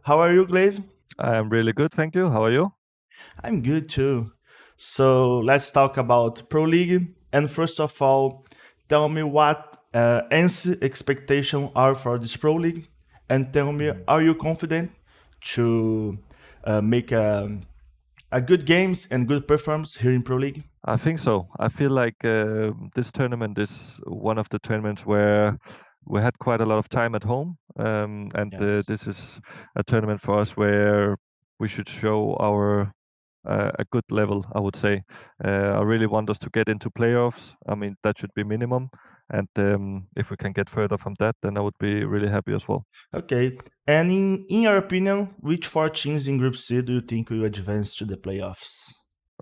How are you, gla1ve? I'm really good, thank you. How are you? I'm good too. So let's talk about Pro League. And first of all, tell me what IGL expectations are for this Pro League, and tell me, are you confident to make a good games and good performance here in Pro League? I think so. I feel like this tournament is one of the tournaments where we had quite a lot of time at home, and Yes. this is a tournament for us where we should show our a good level, I would say. I really want us to get into playoffs. I mean, that should be minimum, and if we can get further from that, then I would be really happy as well. Okay. And in your opinion, which four teams in Group C do you think will advance to the playoffs?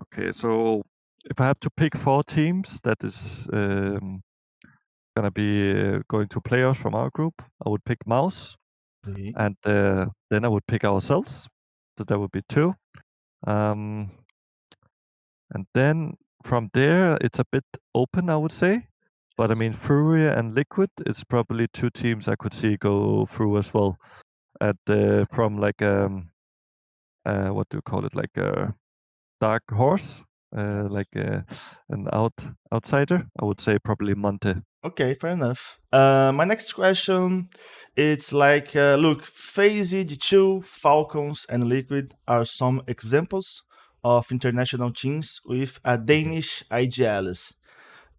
Okay, so if I have to pick four teams that is gonna be going to playoffs from our group, I would pick Mouse, Okay. and then I would pick ourselves. So that would be two. Um, and then from there, it's a bit open, I would say. But I Yes. mean, Furia and Liquid is probably two teams I could see go through as well. At from like what do you call it? Like a dark horse, Yes. like an outsider. I would say probably Monte. Okay, fair enough. My next question, it's like, look, FaZe, D2, Falcons, and Liquid are some examples of international teams with a Mhm. Danish IGLs.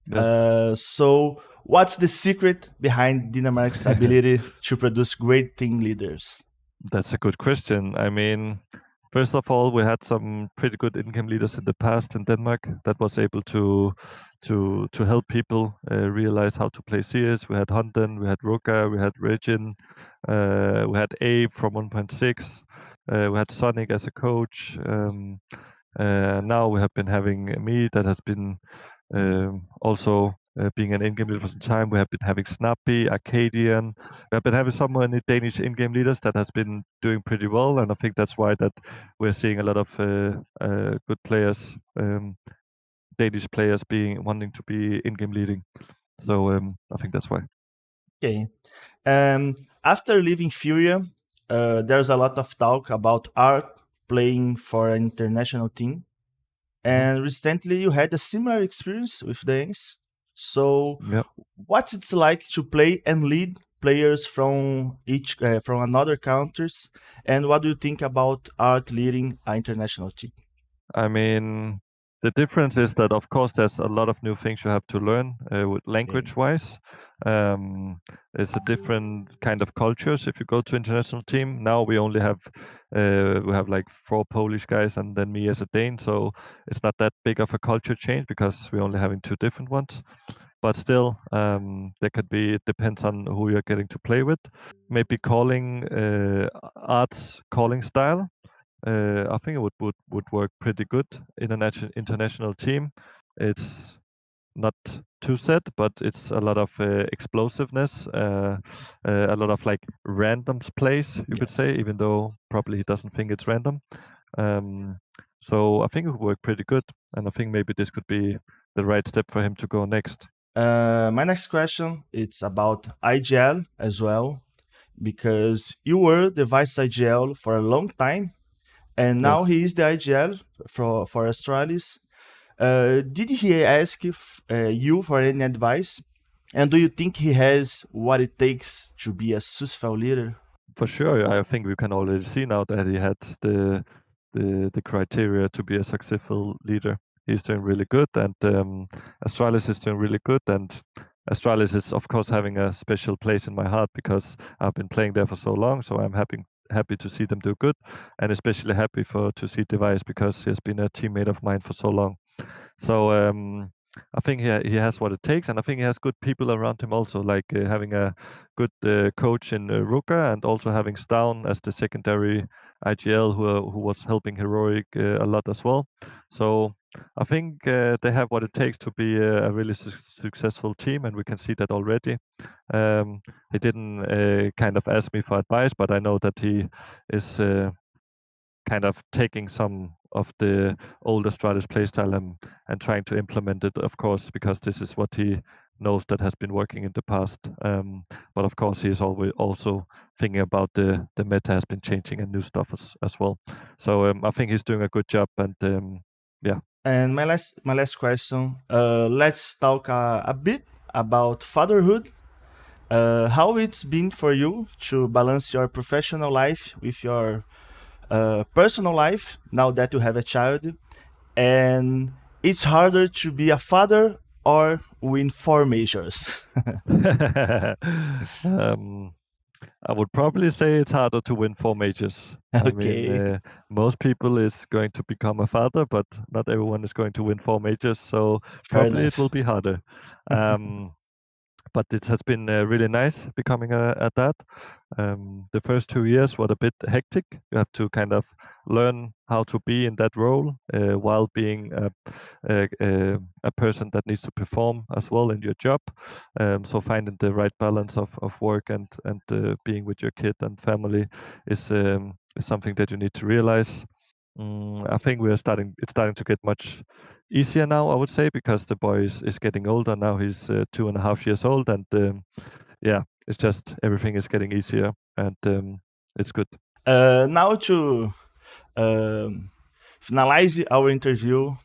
Yes. So, what's the secret behind Dinamarca's ability to produce great team leaders? That's a good question. I mean, first of all, we had some pretty good income leaders in the past in Denmark that was able to help people realize how to play CS. We had Hunden, we had Ruka, we had Regin, we had Abe from 1.6, we had Sonic as a coach. Now we have been having me that has been also being an in-game leader for some time. We have been having Snappy, Arcadian. We have been having so many Danish in-game leaders that has been doing pretty well, and I think that's why that we're seeing a lot of good players, Danish players, being wanting to be in-game leading. So I think that's why. Okay. After leaving Furia, there's a lot of talk about Art playing for an international team. Hmm. And recently you had a similar experience with dance. So, Yeah. what's it like to play and lead players from from another countries? And what do you think about Art leading an international team? I mean, the difference is that, of course, there's a lot of new things you have to learn with Okay. language-wise. It's a different kind of cultures. If you go to international team, now we have like four Polish guys and then me as a Dane, so it's not that big of a culture change because we're only having two different ones. But still, there could be. It depends on who you're getting to play with. Maybe calling arts calling style. I think it would work pretty good in a international team. It's not too set, but it's a lot of explosiveness, a lot of like random plays, you could say, Yes. even though probably he doesn't think it's random. Um, so I think it would work pretty good, and I think maybe this could be the right step for him to go next. My next question it's about IGL as well because you were the vice IGL for a long time, and now Yes. he is the IGL for Astralis. Did he ask you for any advice? And do you think he has what it takes to be a successful leader? For sure, I think we can already see now that he had the criteria to be a successful leader. He's doing really good, and Astralis is doing really good. And Astralis is, of course, having a special place in my heart because I've been playing there for so long. So I'm happy to see them do good, and especially happy for to see Device because he has been a teammate of mine for so long. So I think he has what it takes, and I think he has good people around him also, like having a good coach in Ruka, and also having Stown as the secondary IGL who was helping Heroic a lot as well. So I think they have what it takes to be a really successful team, and we can see that already. He didn't kind of ask me for advice, but I know that he is kind of taking some of the older Stratus playstyle and trying to implement it, of course, because this is what he knows that has been working in the past. But of course, he is always also thinking about the meta has been changing and new stuff as well. So I think he's doing a good job, and yeah. And my last question, let's talk a bit about fatherhood. How it's been for you to balance your professional life with your personal life now that you have a child, and it's harder to be a father or win 4 majors. I would probably say it's harder to win 4 majors. I Okay. mean, most people is going to become a father, but not everyone is going to win 4 majors, so Fair probably it enough. will be harder. But it has been really nice becoming a dad. The first 2 years were a bit hectic. You have to kind of learn how to be in that role while being a person that needs to perform as well in your job. So finding the right balance of work and being with your kid and family is something that you need to realize. I think it's starting to get much easier now, I would say, because the boy is getting older now. He's 2.5 years old, and yeah, it's just everything is getting easier, and it's good. Now to finalize our interview,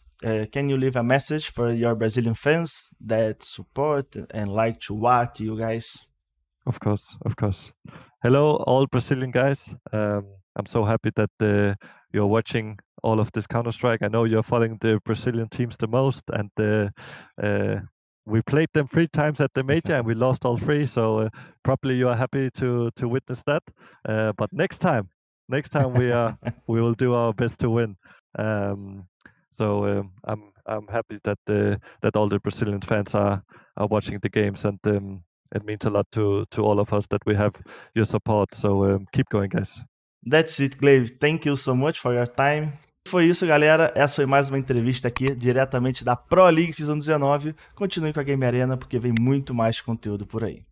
can you leave a message for your Brazilian fans that support and like to watch you guys? Of course, of course. Hello, all Brazilian guys. I'm so happy that you're watching all of this Counter-Strike. I know you're following the Brazilian teams the most, and we played them 3 times at the major, and we lost all 3. So probably you are happy to witness that. But next time we will do our best to win. So I'm happy that all the Brazilian fans are watching the games, and it means a lot to all of us that we have your support. So keep going, guys. That's it, gla1ve. Thank you so much for your time. Foi isso, galera. Essa foi mais uma entrevista aqui, diretamente da Pro League Season 19. Continue com a Game Arena, porque vem muito mais conteúdo por aí.